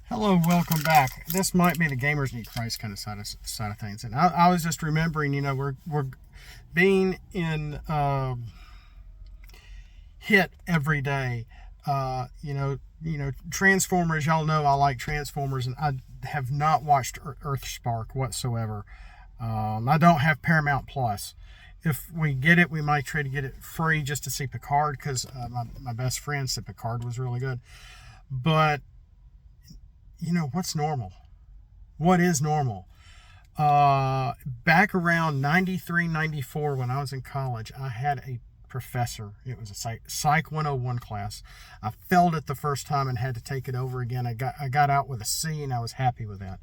Hello, welcome back. This might be the gamers need Christ kind of side of things, and I was just remembering, we're being in hit every day. Transformers. Y'all know I like Transformers, and I have not watched Earthspark whatsoever. I don't have Paramount Plus. If we get it, we might try to get it free just to see Picard because my best friend said Picard was really good, but what's normal? What is normal? Back around 93, 94, when I was in college, I had a professor. It was a Psych 101 class. I failed it the first time and had to take it over again. I got out with a C, and I was happy with that.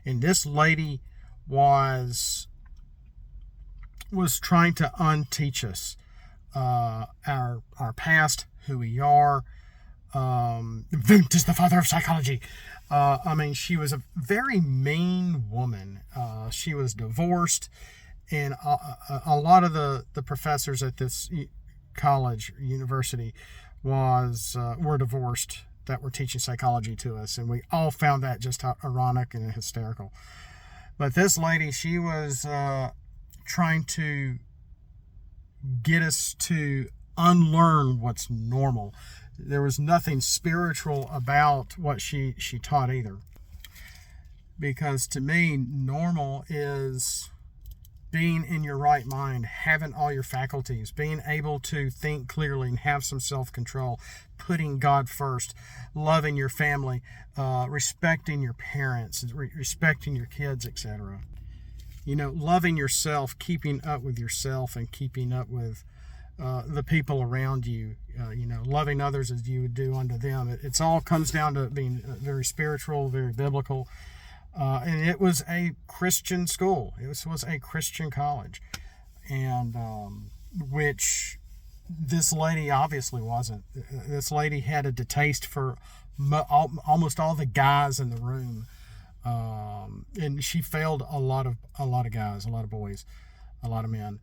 And this lady was trying to unteach us our past, who we are. Wundt is the father of psychology. She was a very mean woman. She was divorced, and a lot of the professors at this university were divorced that were teaching psychology to us, and we all found that just ironic and hysterical. But this lady, she was trying to get us to unlearn what's normal. There was nothing spiritual about what she taught either. Because to me, normal is being in your right mind, having all your faculties, being able to think clearly and have some self-control, putting God first, loving your family, respecting your parents, respecting your kids, etc. Loving yourself, keeping up with yourself, and keeping up with the people around you, loving others as you would do unto them. It's all comes down to being very spiritual, very biblical. And it was a Christian school. It was a Christian college. And which this lady obviously wasn't. This lady had a distaste for almost all the guys in the room. And she failed a lot of guys, a lot of boys, a lot of men.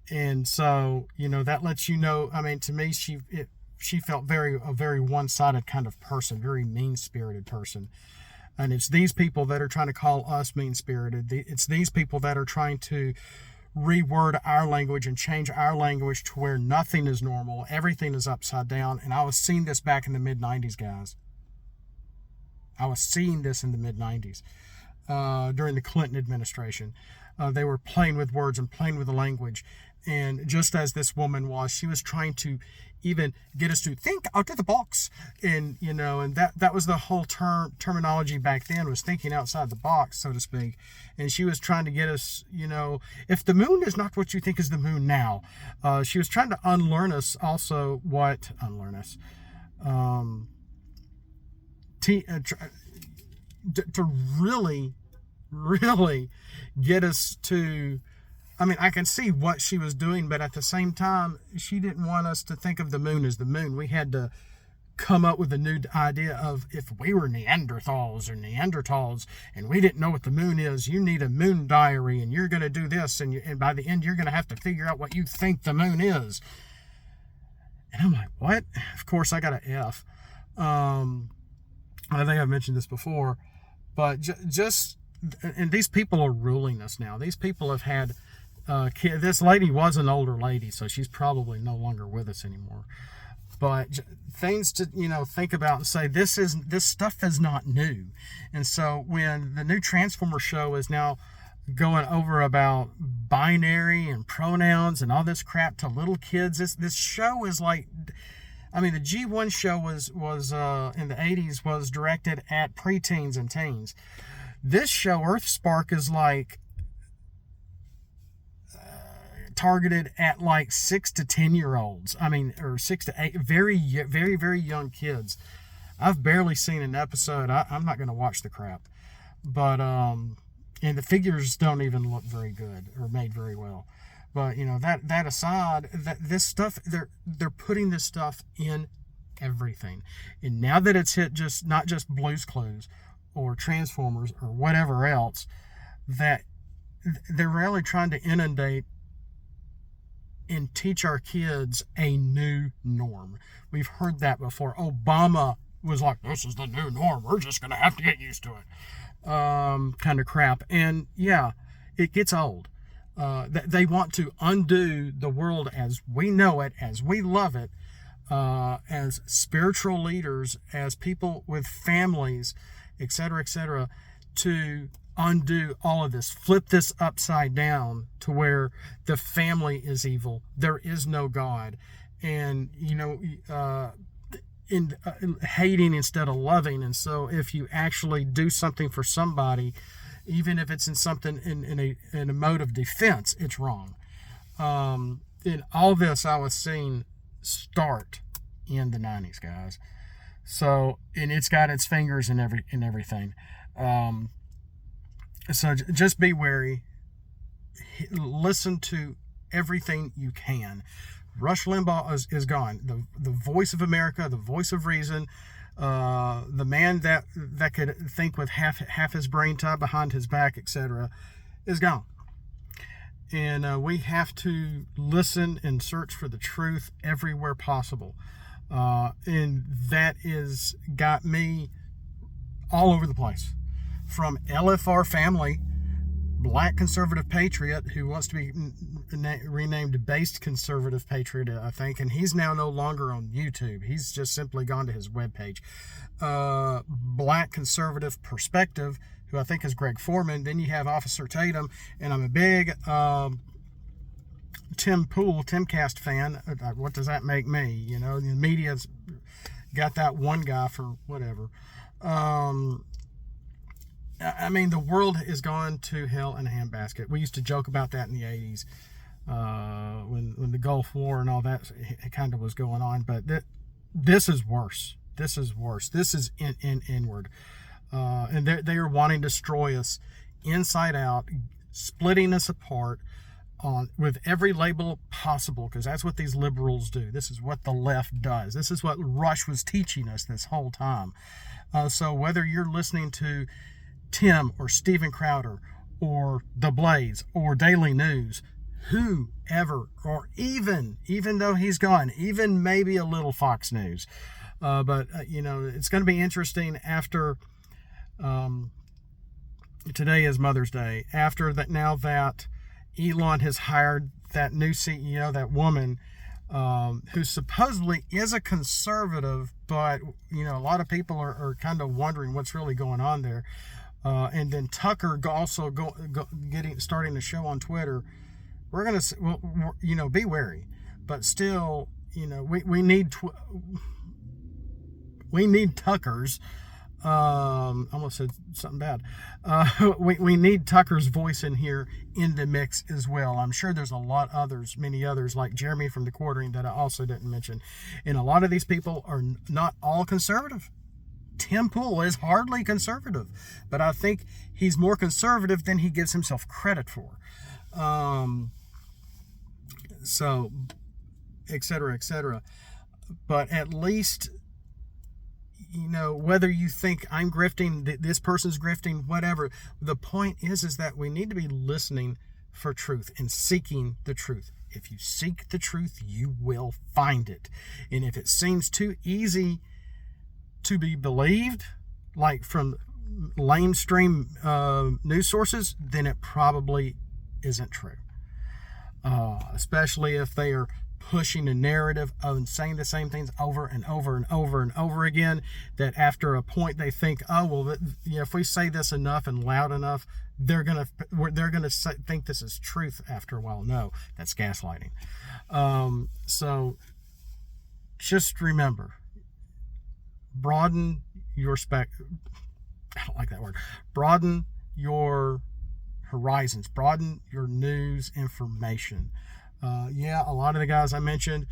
And so, that lets you know, to me, she felt a very one-sided kind of person, very mean-spirited person. And it's these people that are trying to call us mean-spirited. It's these people that are trying to reword our language and change our language to where nothing is normal. Everything is upside down. And I was seeing this back in the mid-90s, guys. I was seeing this in the mid-90s during the Clinton administration. They were playing with words and playing with the language. And just as this woman was, she was trying to even get us to think out of the box. And, and that was the whole terminology back then, was thinking outside the box, so to speak. And she was trying to get us, if the moon is not what you think is the moon now, she was trying to unlearn us also to really get us to, I can see what she was doing, but at the same time, she didn't want us to think of the moon as the moon. We had to come up with a new idea of, if we were Neanderthals and we didn't know what the moon is, you need a moon diary, and you're going to do this, and by the end, you're going to have to figure out what you think the moon is. And I'm like, what? Of course, I got an F. I think I've mentioned this before, but and these people are ruling us now. These people have had kids. This lady was an older lady, so she's probably no longer with us anymore. But things to think about and say, this stuff is not new. And so when the new Transformer show is now going over about binary and pronouns and all this crap to little kids, this show is like, the G1 show was in the 80s, was directed at preteens and teens. This show, Earthspark, is like targeted at like 6 to 10-year-olds. Or 6 to 8, very, very, very young kids. I've barely seen an episode. I'm not going to watch the crap. But, and the figures don't even look very good or made very well. But, that aside, this stuff, they're putting this stuff in everything. And now that it's hit not just Blue's Clues or Transformers or whatever else, that they're really trying to inundate and teach our kids a new norm. We've heard that before. Obama was like, this is the new norm. We're just going to have to get used to it. Kind of crap. And yeah, it gets old. They want to undo the world as we know it, as we love it, as spiritual leaders, as people with families, etc., to undo all of this, flip this upside down to where the family is evil. There is no God. And, hating instead of loving. And so if you actually do something for somebody, even if it's in something in a mode of defense, it's wrong. In all this I was seeing start in the 90s, guys. So, and it's got its fingers in everything. So just be wary. Listen to everything you can. Rush Limbaugh is gone. The voice of America, the voice of reason, the man that could think with half his brain tied behind his back, etc., is gone. And we have to listen and search for the truth everywhere possible. And that is got me all over the place. From LFR Family, Black Conservative Patriot, who wants to be renamed Based Conservative Patriot, I think, and he's now no longer on YouTube. He's just simply gone to his webpage. Black Conservative Perspective, who I think is Greg Foreman. Then you have Officer Tatum, and I'm a big Timcast fan. What does that make me? The media's got that one guy for whatever. I mean, the world is gone to hell in a handbasket. We used to joke about that in the 80s when the Gulf War and all that kind of was going on. But this is worse. This is worse. This is inward. And they are wanting to destroy us inside out, splitting us apart with every label possible, because that's what these liberals do. This is what the left does. This is what Rush was teaching us this whole time. So whether you're listening to Tim or Steven Crowder or The Blaze or Daily News, whoever, or even though he's gone, even maybe a little Fox News. But it's going to be interesting after today is Mother's Day. After that, now that Elon has hired that new CEO, that woman who supposedly is a conservative, but a lot of people are kind of wondering what's really going on there. And then Tucker also starting the show on Twitter. We're gonna, be wary, but still, we need Tucker's. I almost said something bad. We need Tucker's voice in here in the mix as well. I'm sure there's many others like Jeremy from The Quartering that I also didn't mention, and a lot of these people are not all conservative. Tim Pool is hardly conservative, but I think he's more conservative than he gives himself credit for. So, etc. But at least, whether you think I'm grifting, this person's grifting, whatever, the point is that we need to be listening for truth and seeking the truth. If you seek the truth, you will find it. And if it seems too easy to be believed, like from lamestream news sources, then it probably isn't true. Especially if they are pushing a narrative of saying the same things over and over and over and over again, that after a point they think, if we say this enough and loud enough, they're gonna think this is truth after a while. No, that's gaslighting. So just remember, broaden your I don't like that word. Broaden your horizons. Broaden your news information. A lot of the guys I mentioned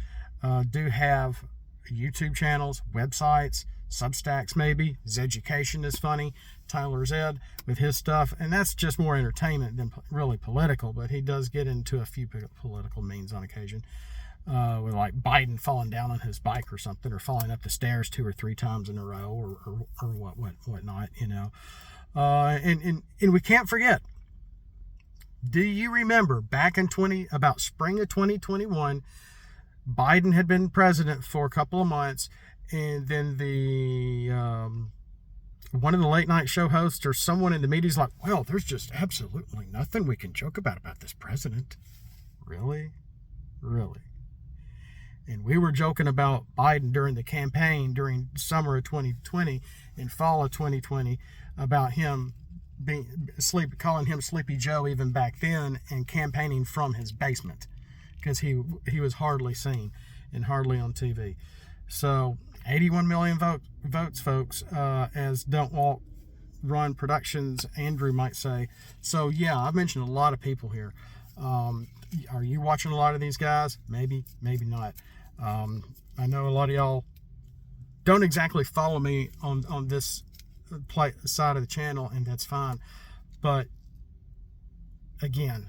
do have YouTube channels, websites, Substacks maybe. Zeducation is funny. Tyler Zed with his stuff. And that's just more entertainment than really political, but he does get into a few political memes on occasion. With like Biden falling down on his bike or something, or falling up the stairs 2 or 3 times in a row, or whatnot, And we can't forget, Do you remember back in about spring of 2021, Biden had been president for a couple of months, and then the one of the late night show hosts or someone in the media's like, well, there's just absolutely nothing we can joke about this president. Really? And we were joking about Biden during the campaign during summer of 2020 and fall of 2020 about him calling him Sleepy Joe even back then, and campaigning from his basement because he was hardly seen and hardly on TV. So 81 million votes, folks, as Don't Walk Run Productions, Andrew might say. So yeah, I've mentioned a lot of people here. Are you watching a lot of these guys? Maybe not. I know a lot of y'all don't exactly follow me on this side of the channel, and that's fine. But again,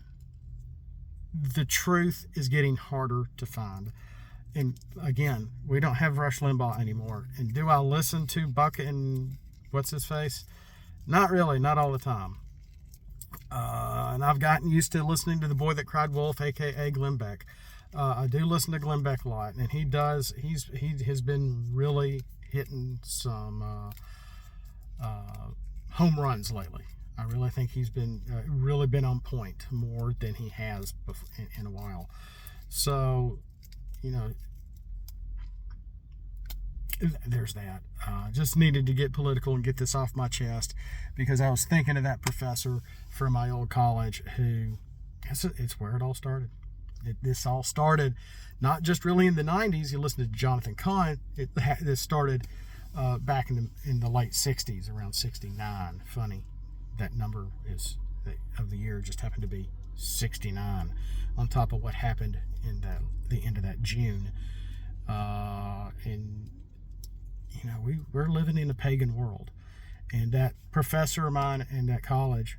the truth is getting harder to find. And again, we don't have Rush Limbaugh anymore. And do I listen to Bucket and what's his face? Not really, not all the time. And I've gotten used to listening to the boy that cried wolf, aka Glenn Beck. I do listen to Glenn Beck a lot, and he has been really hitting some home runs lately. I really think he's been really been on point more than he has in a while. So, you know, there's that. Just needed to get political and get this off my chest, because I was thinking of that professor from my old college who, it's where it all started. This all started not just really in the 90s. You listen to Jonathan Cahn. This started back in the late 60s, around 69. Funny, that number of the year just happened to be 69 on top of what happened in the end of that June. And you know, we're living in a pagan world, and that professor of mine in that college,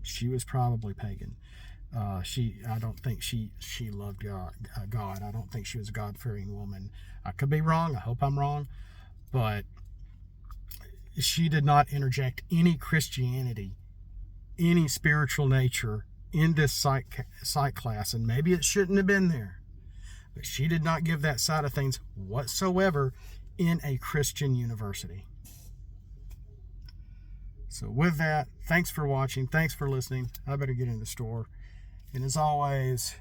she was probably pagan. I don't think she loved God. I don't think she was a God-fearing woman. I could be wrong. I hope I'm wrong, but she did not interject any Christianity, any spiritual nature in this psych class, and maybe it shouldn't have been there, but she did not give that side of things whatsoever in a Christian university. So with that, thanks for watching. Thanks for listening. I better get in the store. And as always,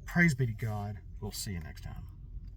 praise be to God. We'll see you next time.